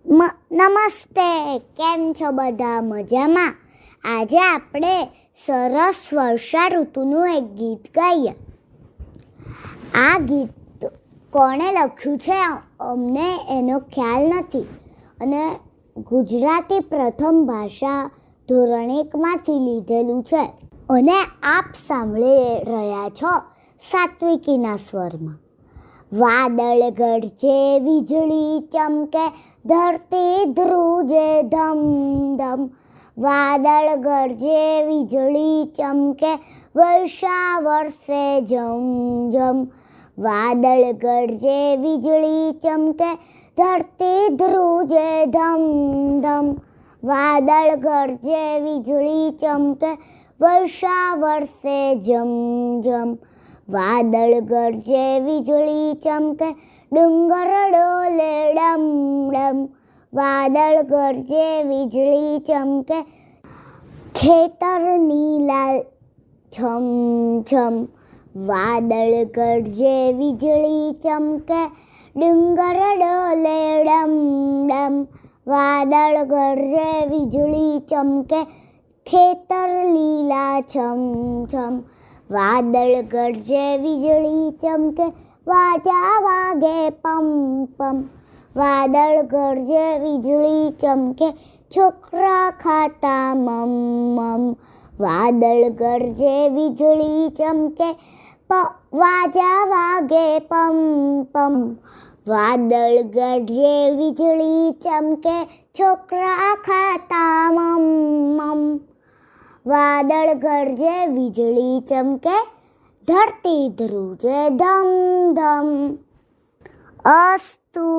નમસ્તે, કેમ છો બધા? મજામાં? આજે આપણે સરસ વર્ષા ઋતુનું એક ગીત ગાઈએ. આ ગીત કોણે લખ્યું છે અમને એનો ખ્યાલ નથી, અને ગુજરાતી પ્રથમ ભાષા ધોરણ 1માંથી લીધેલું છે, અને આપ સાંભળી રહ્યા છો સાત્વિકીના સ્વરમાં. વાદળ ગરજે, વીજળી ચમકે, ધરતી ધ્રુજે ધમ ધમ. વાદળ ગરજે, વીજળી ચમકે, વર્ષા વરસે ઝમ ઝમ. વાદળ ગરજે, વીજળી ચમકે, ધરતી ધ્રુજે ધમ ધમ. વાદળ ગરજે, વીજળી ચમકે, વર્ષા વરસે ઝમ ઝમ. વાદળ ગરજે, વીજળી ચમકે, ડુંગર ડોલે ડમ ડમ. વાદળ ગરજે, વીજળી ચમકે, ખેતર નીલાલ છમ છમ. વાદળ ગરજે, વીજળી ચમકે, ડુંગર ડોલે ડમ ડમ. વાદળ ગરજે, વીજળી ચમકે, ખેતર લીલા છમ છમ. વાદળ ગરજે, વીજળી ચમકે, વાજા વાગે પમ પમ. વાદળ ગરજે, વીજળી ચમકે, છોકરા ખાતા મમ મમ. વાદળ ગરજે, વીજળી ચમકે, વાજા વાગે પમ પમ. વાદળ ગરજે, વીજળી ચમકે, છોકરા ખાતા મમ મમ. વાદળ ગરજે, વીજળી ચમકે, ધરતી ધ્રુજે ધમ ધમ. અસ્તુ.